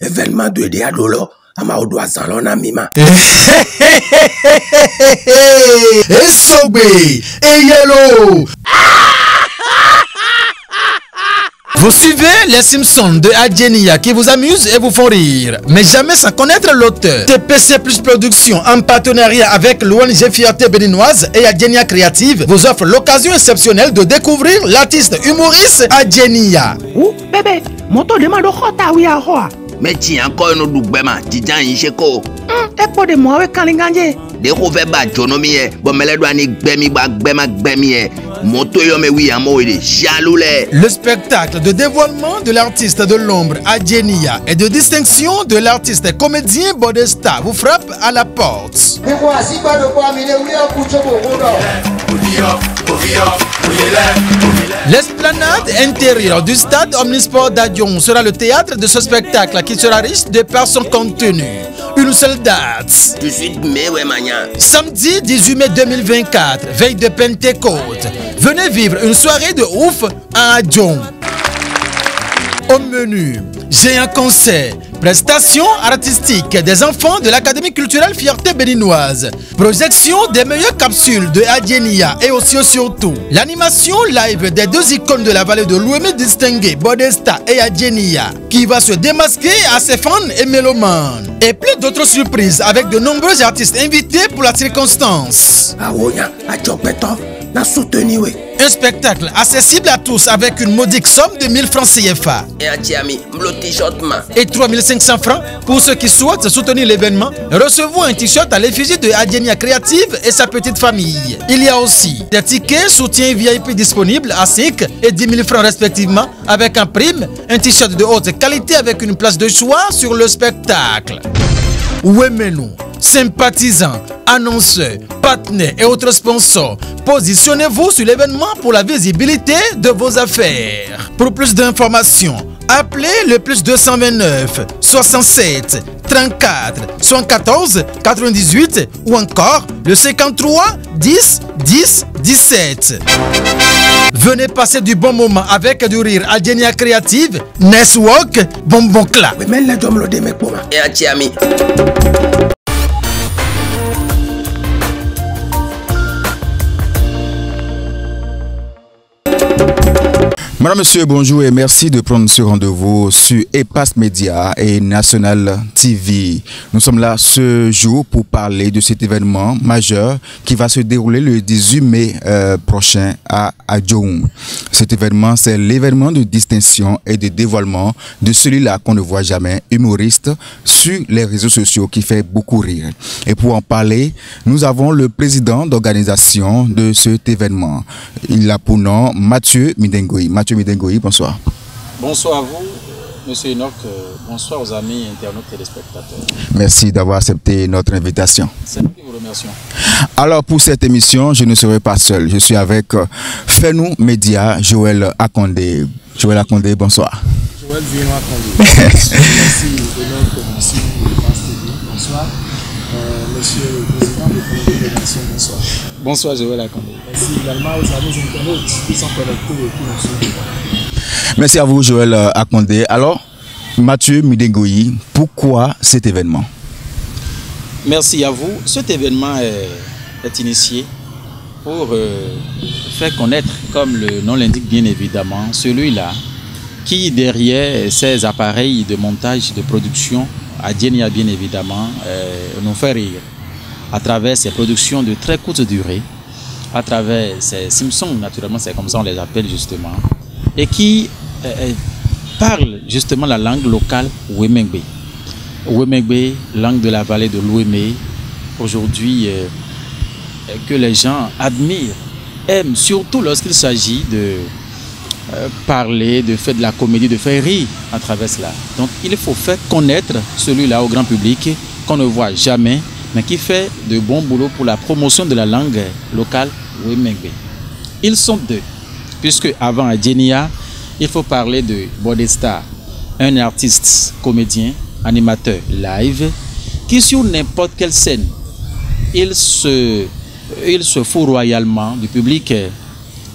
Événement de Diadolo, Amaoudou Azalona Mima. Et Sogbe, et Yellow. Vous suivez les Simpsons de Adjenia qui vous amusent et vous font rire, mais jamais sans connaître l'auteur. TPC Plus Production, en partenariat avec l'ONG Fierté Béninoise et Adjenia Créative, vous offre l'occasion exceptionnelle de découvrir l'artiste humoriste Adjenia. Oh, bébé, moto demande au Khota ou ya Hoa. Mais tiens, encore un autre bema, Tijan Incheko. Et pour de moi, avec Kalinganje. Des roveba jonomi, bon, mais les douanes gbemi, moto yo me oui, amo de jaloulé. Le spectacle de dévoilement de l'artiste de l'ombre Adjenia et de distinction de l'artiste comédien Bodesta vous frappe à la porte. L'esplanade intérieure du stade Omnisport d'Adion sera le théâtre de ce spectacle qui sera riche de par son contenu. Une seule date. Samedi 18 mai 2024, veille de Pentecôte. Venez vivre une soirée de ouf à Adion. Au menu, j'ai un concert, prestations artistiques des enfants de l'Académie culturelle Fierté Béninoise, projection des meilleures capsules de Adjenia et aussi surtout l'animation live des deux icônes de la vallée de l'Ouémé distinguées, Bodesta et Adjenia, qui va se démasquer à ses fans et mélomanes. Et plein d'autres surprises avec de nombreux artistes invités pour la circonstance. Un spectacle accessible à tous avec une modique somme de 1000 francs CFA et 3500 francs pour ceux qui souhaitent soutenir l'événement. Recevons un t-shirt à l'effigie de Adjenia Créative et sa petite famille. Il y a aussi des tickets soutien VIP disponibles à 5 et 10 000 francs respectivement avec un prime, un t-shirt de haute qualité avec une place de choix sur le spectacle. Ouéménou, sympathisants, annonceurs, partenaires et autres sponsors, positionnez-vous sur l'événement pour la visibilité de vos affaires. Pour plus d'informations, appelez le plus 229 67 34 74 98 ou encore le 53 10 10 17. Venez passer du bon moment avec du rire. Adjenia Créative, Network, Bonbon Cla. Madame, monsieur, bonjour et merci de prendre ce rendez-vous sur EPAS Média et National TV. Nous sommes là ce jour pour parler de cet événement majeur qui va se dérouler le 18 mai prochain à Adion. Cet événement, c'est l'événement de distinction et de dévoilement de celui-là qu'on ne voit jamais, humoriste, sur les réseaux sociaux qui fait beaucoup rire. Et pour en parler, nous avons le président d'organisation de cet événement. Il a pour nom Mathieu Midengoï. Mathieu Midengoï, bonsoir. Bonsoir à vous, monsieur Enoch. Bonsoir aux amis internautes et téléspectateurs. Merci d'avoir accepté notre invitation. C'est nous qui vous remercions. Alors, pour cette émission, je ne serai pas seul. Je suis avec Fenou Média, Joël Akondé. Joël Akondé, bonsoir. Joël Vino Akondé. Merci Enoch, merci bonsoir. Monsieur le président de l'organisation, bonsoir. Bonsoir Joël Akondé. Merci également aux amis internautes qui sont connectés et qui nous suivent. Merci à vous Joël Akondé. Alors, Mathieu Midengoï, pourquoi cet événement? Merci à vous. Cet événement est initié pour faire connaître, comme le nom l'indique bien évidemment, celui-là qui derrière ces appareils de montage, de production, Adjenia bien évidemment, nous fait rire à travers ces productions de très courte durée, à travers ces Simpsons, naturellement c'est comme ça on les appelle justement, et qui parlent justement la langue locale Ouémengbe. Ouémengbe, langue de la vallée de l'Ouémé, aujourd'hui que les gens admirent, aiment, surtout lorsqu'il s'agit de parler, de faire de la comédie, de faire rire à travers cela. Donc il faut faire connaître celui-là au grand public qu'on ne voit jamais, mais qui fait de bons boulots pour la promotion de la langue locale Ouémengbe. Ils sont deux, puisque avant Adjenia, il faut parler de Bodesta, un artiste, comédien, animateur live, qui sur n'importe quelle scène, il se fout royalement du public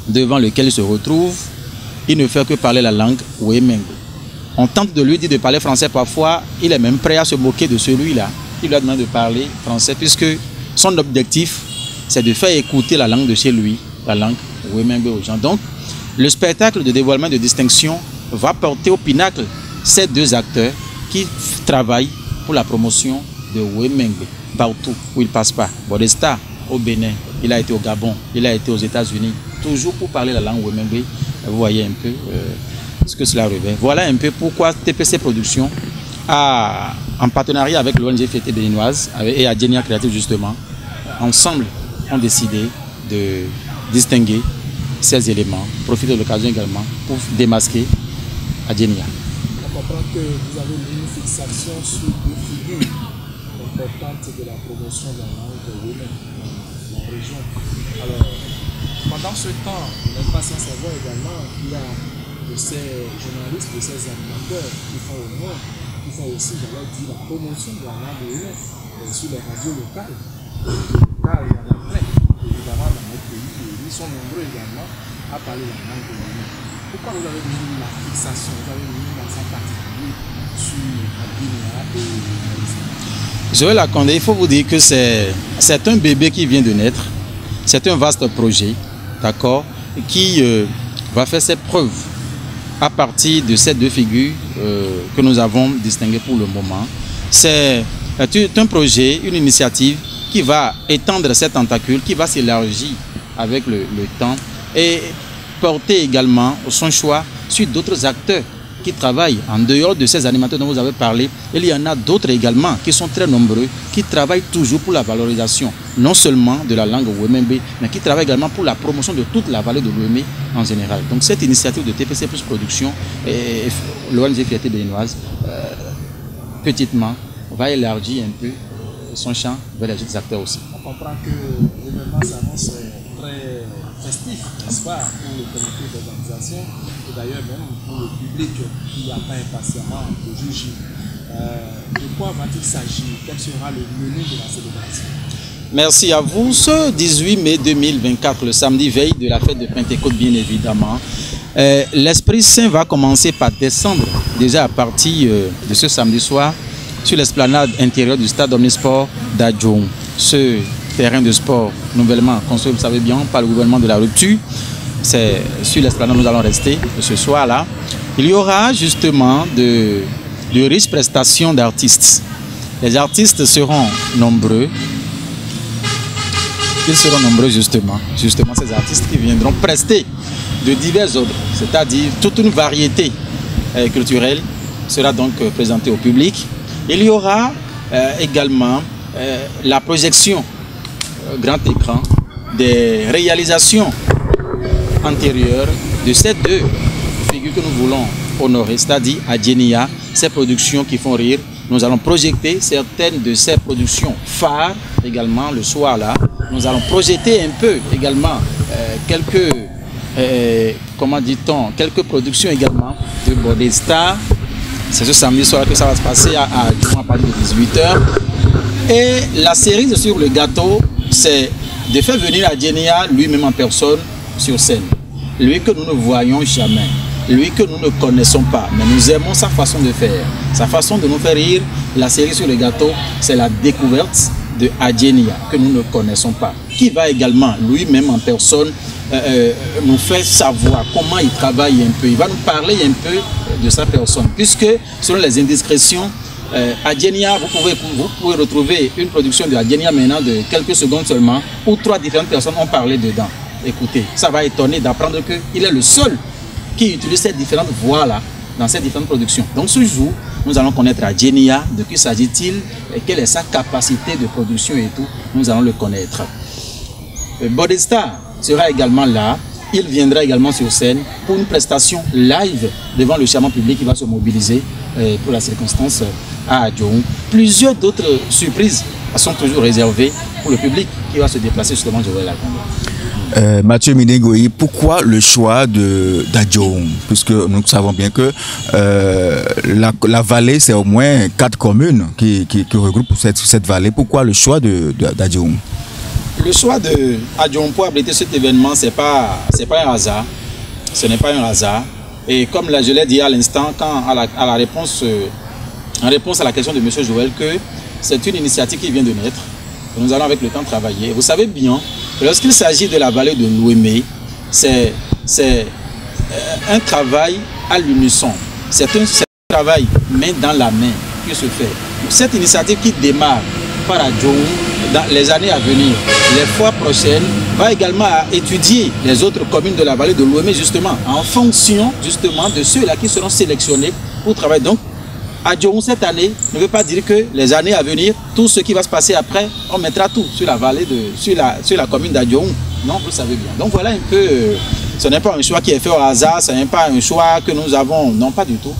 devant lequel il se retrouve. Il ne fait que parler la langue Ouémengbe. On tente de lui dire de parler français parfois, il est même prêt à se moquer de celui-là. Il lui a demandé de parler français puisque son objectif, c'est de faire écouter la langue de chez lui, la langue Wemengbe aux gens. Donc, le spectacle de dévoilement de distinction va porter au pinacle ces deux acteurs qui travaillent pour la promotion de Wemengbe partout où il passe pas. Bodesta au Bénin, il a été au Gabon, il a été aux États-Unis, toujours pour parler la langue Wemengbe. Vous voyez un peu ce que cela revêt. Voilà un peu pourquoi TPC Productions a, en partenariat avec l'ONG Fierté Béninoise et Adjenia Creative justement, ensemble ont décidé de distinguer ces éléments, profiter de l'occasion également pour démasquer Adjenia. On comprend que vous avez une fixation sur deux figures importantes de la promotion de la langue Wemengbe dans la région. Alors, pendant ce temps, on n'est pas sans savoir également qu'il y a de ces journalistes, de ces animateurs qui font au monde, qui font aussi, j'allais dire, la promotion de la langue Wemengbe sur les radios locales. Car il y en a plein, évidemment, dans notre pays, et ils sont nombreux également à parler la langue Wemengbe. Pourquoi vous avez mis la fixation, vous avez mis l'accent particulier sur Adjenia et Joël Akondé, il faut vous dire que c'est un bébé qui vient de naître, c'est un vaste projet, d'accord, qui va faire ses preuves à partir de ces deux figures que nous avons distinguées pour le moment. C'est un projet, une initiative qui va étendre ses tentacules, qui va s'élargir avec le temps et porter également son choix sur d'autres acteurs qui travaillent en dehors de ces animateurs dont vous avez parlé. Il y en a d'autres également qui sont très nombreux, qui travaillent toujours pour la valorisation, non seulement de la langue Wemengbe, mais qui travaillent également pour la promotion de toute la vallée de Lomé en général. Donc cette initiative de TPC Plus Production et l'ONG Fierté Béninoise, petitement, va élargir un peu son champ vers les autres acteurs aussi. On comprend que l'événement s'annonce très festif, n'est-ce pas, pour le comité d'organisation et d'ailleurs même pour le public qui attend impatiemment le jour J. De quoi va-t-il s'agir? Quel sera le menu de la célébration? Merci à vous. Ce 18 mai 2024, le samedi veille de la fête de Pentecôte, bien évidemment, l'Esprit Saint va commencer par descendre déjà à partir de ce samedi soir sur l'esplanade intérieure du stade Omnisport d'Adjoum. Ce terrain de sport nouvellement construit, vous savez bien, par le gouvernement de la rupture. C'est sur l'esplanade où nous allons rester ce soir-là. Il y aura justement de riches prestations d'artistes. Les artistes seront nombreux. Ils seront nombreux justement ces artistes qui viendront prester de divers ordres, c'est-à-dire toute une variété culturelle sera donc présentée au public. Il y aura également la projection grand écran des réalisations antérieures de ces deux figures que nous voulons honorer, c'est-à-dire Adjenia, ces productions qui font rire. Nous allons projeter certaines de ces productions phares également le soir là. Nous allons projeter un peu également quelques, comment dit-on, quelques productions également de Bodesta. C'est ce samedi soir que ça va se passer à partir de 18h. Et la cerise sur le gâteau, c'est de faire venir Adjenia lui-même en personne sur scène. Lui que nous ne voyons jamais, lui que nous ne connaissons pas, mais nous aimons sa façon de faire, sa façon de nous faire rire. La cerise sur le gâteau, c'est la découverte de Adjenia que nous ne connaissons pas, qui va également lui-même en personne nous faire savoir comment il travaille un peu. Il va nous parler un peu de sa personne, puisque selon les indiscrétions, Adjenia, vous pouvez retrouver une production de Adjenia maintenant de quelques secondes seulement, où 3 différentes personnes ont parlé dedans. Écoutez, ça va étonner d'apprendre qu'il est le seul qui utilise ces différentes voix-là dans ces différentes productions. Donc ce jour, nous allons connaître Adjenia, de qui s'agit-il, et quelle est sa capacité de production et tout, nous allons le connaître. Bodesta sera également là. Il viendra également sur scène pour une prestation live devant le charmant public qui va se mobiliser pour la circonstance à Adjoum. Plusieurs d'autres surprises sont toujours réservées pour le public qui va se déplacer justement de Joël Akondé. Mathieu Minegoyi, pourquoi le choix d'Adjoum? Puisque nous savons bien que la vallée, c'est au moins 4 communes qui regroupent cette vallée. Pourquoi le choix d'Adjoum? Le choix de Adjoum pour abriter cet événement, c'est pas un hasard. Ce n'est pas un hasard. Et comme je l'ai dit à l'instant, en réponse à la question de M. Joël, que c'est une initiative qui vient de naître. Nous allons avec le temps travailler. Vous savez bien que lorsqu'il s'agit de la vallée de l'Ouémé, c'est un travail à l'unisson. C'est un travail main dans la main qui se fait. Cette initiative qui démarre par Adjoum dans les années à venir, les fois prochaines, va également étudier les autres communes de la vallée de l'Ouémé, justement, en fonction justement de ceux-là qui seront sélectionnés pour travailler. Donc, Adjoum cette année ne veut pas dire que les années à venir, tout ce qui va se passer après, on mettra tout sur la vallée sur la commune d'Adjoum. Non, vous le savez bien. Donc voilà un peu, ce n'est pas un choix qui est fait au hasard, ce n'est pas un choix que nous avons, non pas du tout.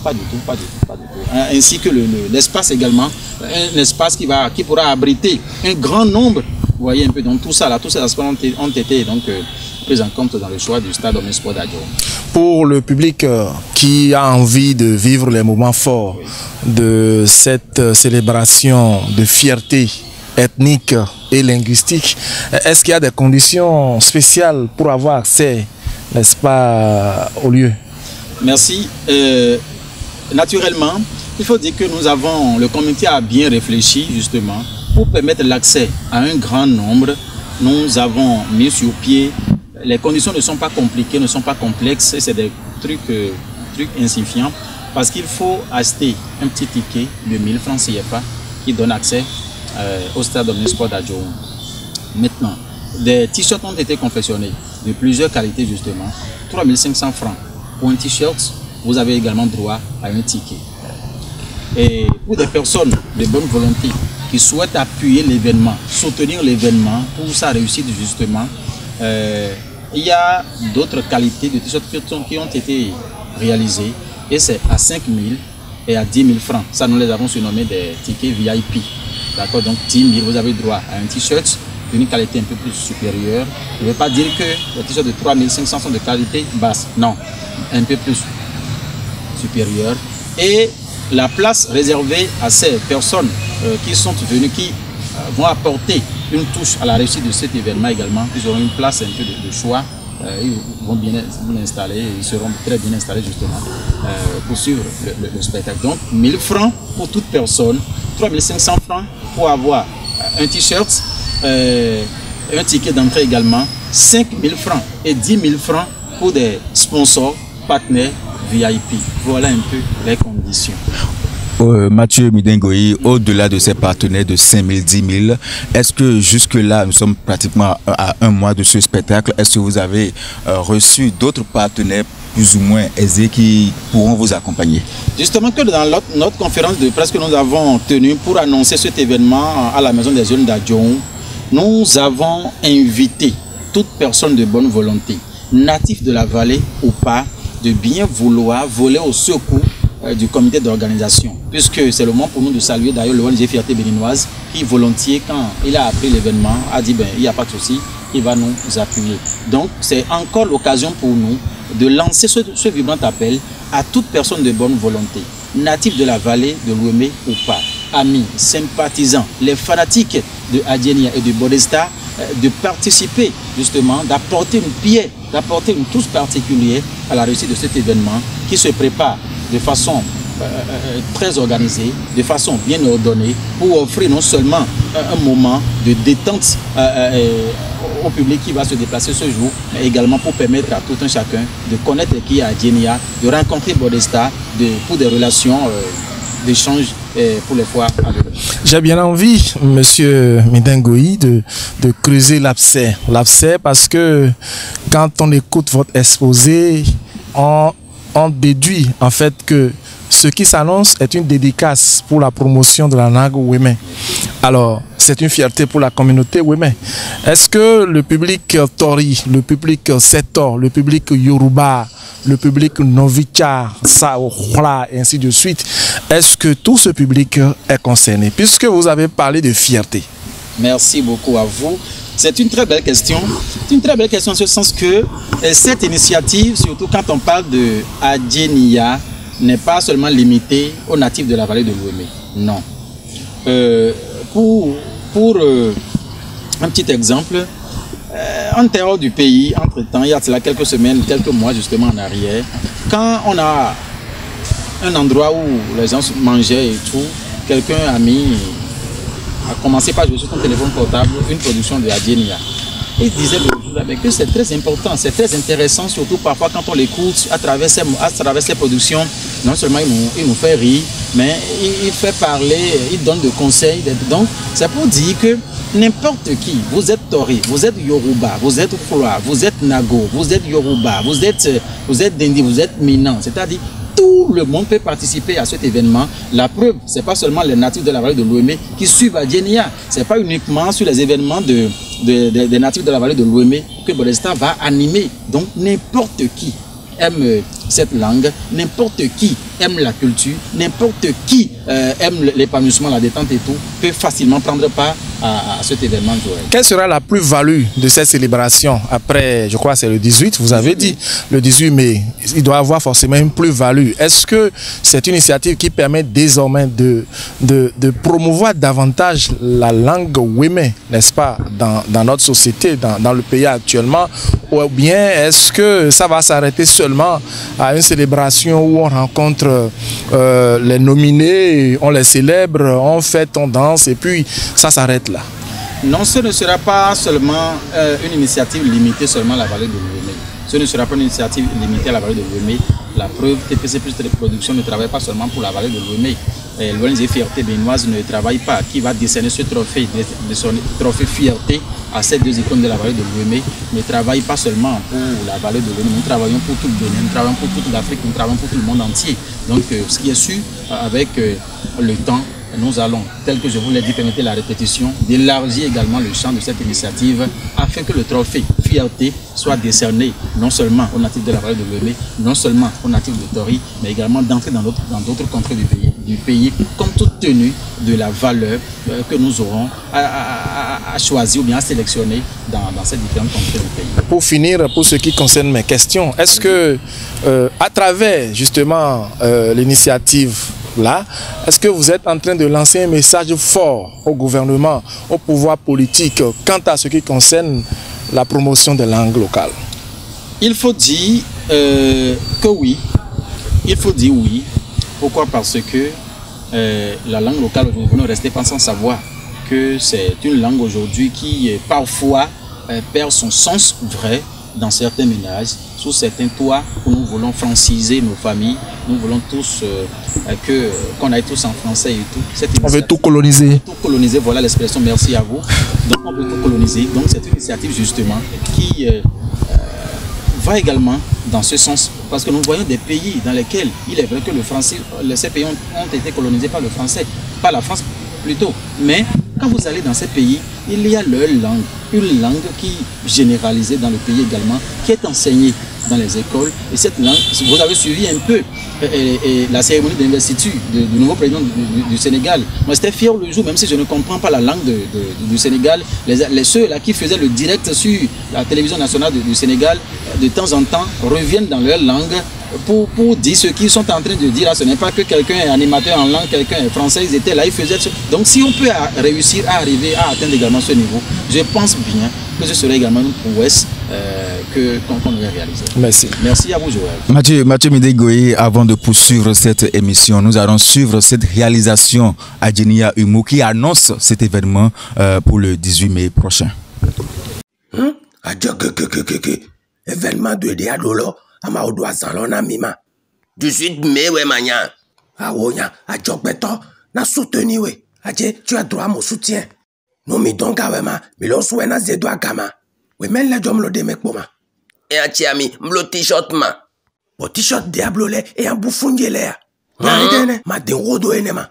Ainsi que l'espace également, un espace qui pourra abriter un grand nombre. Vous voyez un peu, donc tout ça là, tous ces aspects ont été donc pris en compte dans le choix du stade Omnisport d'Adjoum. Pour le public qui a envie de vivre les moments forts de cette célébration de fierté ethnique et linguistique, est-ce qu'il y a des conditions spéciales pour avoir accès, n'est-ce pas, au lieu? Merci. Naturellement, il faut dire que le comité a bien réfléchi justement pour permettre l'accès à un grand nombre. Nous avons mis sur pied, les conditions ne sont pas compliquées, ne sont pas complexes, c'est des trucs insignifiants, parce qu'il faut acheter un petit ticket de 1000 francs CFA qui donne accès au stade Omnisport d'Adjoum. Maintenant, des t-shirts ont été confectionnés de plusieurs qualités justement. 3500 francs pour un t-shirt, vous avez également droit à un ticket. Et pour des personnes de bonne volonté qui souhaitent appuyer l'événement, soutenir l'événement pour sa réussite justement, il y a d'autres qualités de t-shirts qui ont été réalisées et c'est à 5 000 et à 10 000 francs. Ça, nous les avons surnommés des tickets VIP. D'accord, donc 10 000, vous avez droit à un t-shirt d'une qualité un peu plus supérieure. Je ne veux pas dire que les t-shirts de 3 500 sont de qualité basse. Non, un peu plus supérieure. Et la place réservée à ces personnes qui sont venues, qui vont apporter une touche à la réussite de cet événement également. Ils auront une place un peu de choix. Ils vont bien installer, ils seront très bien installés justement pour suivre le spectacle. Donc 1000 francs pour toute personne, 3500 francs pour avoir un t-shirt, un ticket d'entrée également, 5000 francs et 10 000 francs pour des sponsors, partenaires VIP. Voilà un peu les conditions. Mathieu Midengoï, au-delà de ces partenaires de 5 000, 10 000, est-ce que jusque-là, nous sommes pratiquement à un mois de ce spectacle, est-ce que vous avez reçu d'autres partenaires plus ou moins aisés qui pourront vous accompagner? Justement que dans notre conférence de presse que nous avons tenue pour annoncer cet événement à la Maison des Jeunes d'Adjoum, nous avons invité toute personne de bonne volonté, natif de la vallée ou pas, de bien vouloir voler au secours du comité d'organisation, puisque c'est le moment pour nous de saluer d'ailleurs l'ONG Fierté Béninoise qui volontiers, quand il a appris l'événement, a dit ben il n'y a pas de souci, il va nous appuyer. Donc c'est encore l'occasion pour nous de lancer ce vibrant appel à toute personne de bonne volonté, natif de la vallée de l'Ouémé ou pas, amis, sympathisants, les fanatiques de Adjenia et de Bodesta, de participer justement, d'apporter une pierre, d'apporter une touche particulière à la réussite de cet événement qui se prépare de façon très organisée, de façon bien ordonnée, pour offrir non seulement un moment de détente au public qui va se déplacer ce jour, mais également pour permettre à tout un chacun de connaître qui est Adjenia, de rencontrer Bodesta, pour des relations d'échange pour les fois à venir. J'ai bien envie, monsieur Midengoï, de creuser l'abcès. L'abcès parce que quand on écoute votre exposé, on déduit en fait que ce qui s'annonce est une dédicace pour la promotion de la langue ouémé. Alors, c'est une fierté pour la communauté ouémé. Est-ce que le public Tori, le public Setor, le public Yoruba, le public Novichar, Saohla, et ainsi de suite, est-ce que tout ce public est concerné? Puisque vous avez parlé de fierté. Merci beaucoup à vous. C'est une très belle question. C'est une très belle question en ce sens que cette initiative, surtout quand on parle de Adjenia, n'est pas seulement limitée aux natifs de la vallée de l'Ouémé. Non. Pour un petit exemple, en dehors du pays, entre-temps, il y a cela quelques semaines, quelques mois justement en arrière, quand on a un endroit où les gens mangeaient et tout, quelqu'un a commencé par jouer sur son téléphone portable une production de Adjenia. Il disait que c'est très important, c'est très intéressant, surtout parfois quand on l'écoute à travers ses productions. Non seulement il nous fait rire, mais il fait parler, il donne des conseils. Donc c'est pour dire que n'importe qui, vous êtes Tori, vous êtes Yoruba, vous êtes Froa, vous êtes Nago, vous êtes Yoruba, vous êtes Dendi, vous êtes Minan, c'est-à-dire tout le monde peut participer à cet événement. La preuve, ce n'est pas seulement les natifs de la vallée de l'Ouémé qui suivent Adjenia. Ce n'est pas uniquement sur les événements des natifs de la vallée de l'Ouémé que Bolesta va animer. Donc n'importe qui aime cette langue, n'importe qui aime la culture, n'importe qui aime l'épanouissement, la détente et tout, peut facilement prendre part à cet événement. Quelle sera la plus-value de cette célébration? Après, je crois c'est le 18, vous avez dit, le 18 mai, il doit avoir forcément une plus-value. Est-ce que c'est une initiative qui permet désormais de promouvoir davantage la langue Wémé, n'est-ce pas, dans notre société, dans le pays actuellement, ou bien est-ce que ça va s'arrêter seulement à une célébration où on rencontre les nominés, on les célèbre, on fête, on danse et puis ça s'arrête là? Non, ce ne sera pas seulement une initiative limitée seulement à la vallée de l'Ouémé. Ce ne sera pas une initiative limitée à la vallée de l'Ouémé. La preuve, TPC Plus Téléproduction ne travaille pas seulement pour la vallée de l'Ouémé. L'ONG Fierté Béninoise ne travaille pas. Qui va décerner ce trophée, son trophée Fierté à ces deux icônes de la vallée de l'Ouémé, ne travaille pas seulement pour la vallée de l'Ouémé. Nous travaillons pour tout le Bénin, nous travaillons pour toute l'Afrique, nous travaillons pour tout le monde entier. Donc, ce qui est sûr, avec le temps, nous allons, tel que je vous l'ai dit, permettez la répétition, d'élargir également le champ de cette initiative afin que le trophée Fierté soit décerné non seulement aux natifs de la vallée de l'Ouémé, non seulement aux natifs de Tori, mais également d'entrer dans d'autres contrées du pays, comme toute tenue de la valeur que nous aurons à choisir ou bien à sélectionner dans ces différentes contrées du pays. Pour finir, pour ce qui concerne mes questions, est-ce que à travers justement l'initiative là, est-ce que vous êtes en train de lancer un message fort au gouvernement, au pouvoir politique, quant à ce qui concerne la promotion des langues locales? Il faut dire que oui. Il faut dire oui. Pourquoi? Parce que la langue locale, vous ne restez pas sans savoir que c'est une langue aujourd'hui qui parfois perd son sens vrai dans certains ménages, sous certains toits où nous voulons franciser nos familles, nous voulons tous qu'on aille tous en français et tout. On veut tout coloniser. Tout coloniser, voilà l'expression, merci à vous. Donc on veut tout coloniser. Donc c'est une initiative justement qui va également dans ce sens, parce que nous voyons des pays dans lesquels il est vrai que le français, ces pays ont été colonisés par le français, par la France plutôt, mais quand vous allez dans ces pays, il y a leur langue, une langue qui est généralisée dans le pays également, qui est enseignée dans les écoles. Et cette langue, vous avez suivi un peu la cérémonie d'investiture du nouveau président du Sénégal. Moi, j'étais fier le jour, même si je ne comprends pas la langue du Sénégal, ceux-là qui faisaient le direct sur la télévision nationale du Sénégal, de temps en temps, reviennent dans leur langue pour dire ce qu'ils sont en train de dire. Ce n'est pas que quelqu'un est animateur en langue, quelqu'un est français, ils étaient là, ils faisaient ça. Donc si on peut réussir à arriver à atteindre également ce niveau, je pense bien que ce serait également une prouesse qu'on devrait réaliser. Merci. Merci à vous, Joël. Mathieu Midégoye, avant de poursuivre cette émission, nous allons suivre cette réalisation à Adjenia Humo qui annonce cet événement pour le 18 mai prochain. Événement de Diadolo. 18 mai, ouais, mania. Ah, ouais, à Djokbeto, na soutenu, ouais. Adje, tu as droit à mon soutien. Non, mais donc, ouais, mais l'on souhaite na zédo à gama. Oui, mais les hommes le démec pour ma. Et un tiami, m'lo t-shirt, ma. Bon, t-shirt diablo, et un bouffon, l'air. Ma de rodo, enema.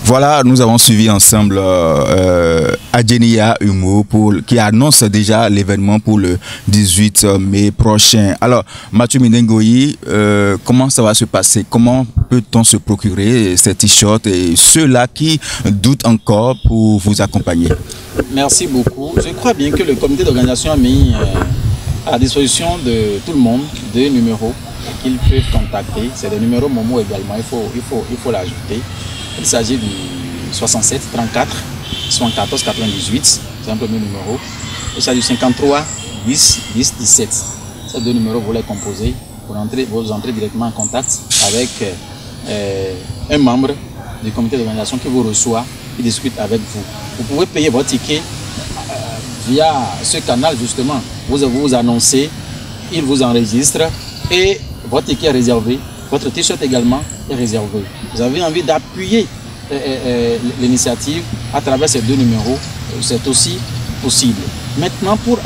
Voilà, nous avons suivi ensemble Adjenia Humo qui annonce déjà l'événement pour le 18 mai prochain. Alors, Mathieu Midégoye, comment ça va se passer? Comment peut-on se procurer ces t-shirts et ceux-là qui doutent encore pour vous accompagner? Merci beaucoup. Je crois bien que le comité d'organisation a mis à disposition de tout le monde deux numéros qu'ils peuvent contacter. C'est des numéros Momo également, il faut l'ajouter. Il s'agit du 67 34 74 98, c'est un premier numéro. Et ça du 53 10 10 17. Ces deux numéros, vous les composez, vous entrez directement en contact avec un membre du comité d'organisation qui vous reçoit, qui discute avec vous. Vous pouvez payer votre ticket via ce canal justement. Vous vous annoncez, il vous enregistre et votre ticket est réservé. Votre t-shirt également est réservé. Vous avez envie d'appuyer l'initiative à travers ces deux numéros, c'est aussi possible. Maintenant, pour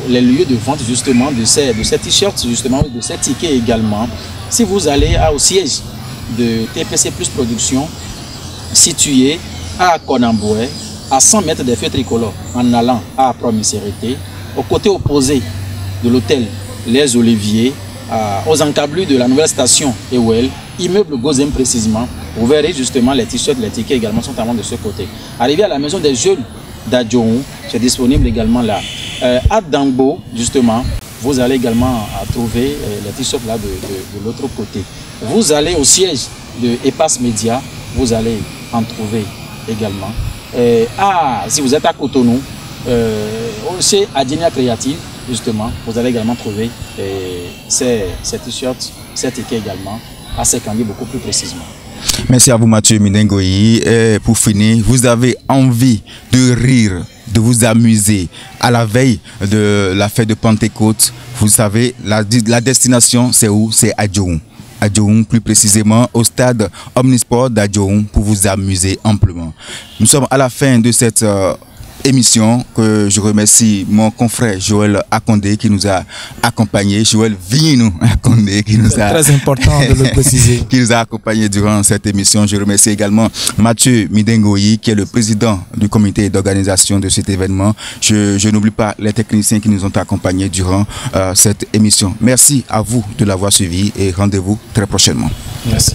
les lieux de vente justement de ces t-shirts, justement, de ces tickets également, si vous allez au siège de TPC Plus Production, situé à Konamboué, à 100 mètres des feux tricolores, en allant à Promisérité, au côté opposé de l'hôtel Les Oliviers, aux encablures de la nouvelle station Ewell, immeuble Gozem précisément, vous verrez justement les t-shirts, les tickets également sont en vente de ce côté. Arrivé à la maison des jeunes d'Adjohou, c'est disponible également là. À Dangbo, justement, vous allez également trouver les t-shirts là de l'autre côté. Vous allez au siège de EPAS Média, vous allez en trouver également. Si vous êtes à Cotonou, chez Adjenia Creative, justement, vous allez également trouver ces t-shirts, ces tickets également, à Sekangui beaucoup plus précisément. Merci à vous Mathieu Mindengoyi. Et pour finir, vous avez envie de rire, de vous amuser à la veille de la fête de Pentecôte. Vous savez, la destination c'est où? C'est Adjohou. Adjohou, plus précisément au stade Omnisport d'Adjohou pour vous amuser amplement. Nous sommes à la fin de cette émission que je remercie mon confrère Joël Akondé qui nous a accompagnés. Joël Vignou Akondé qui nous a... Très important de le préciser. Qui nous a accompagnés durant cette émission. Je remercie également Mathieu Mindengoyi qui est le président du comité d'organisation de cet événement. Je n'oublie pas les techniciens qui nous ont accompagnés durant cette émission. Merci à vous de l'avoir suivi et rendez-vous très prochainement. Merci.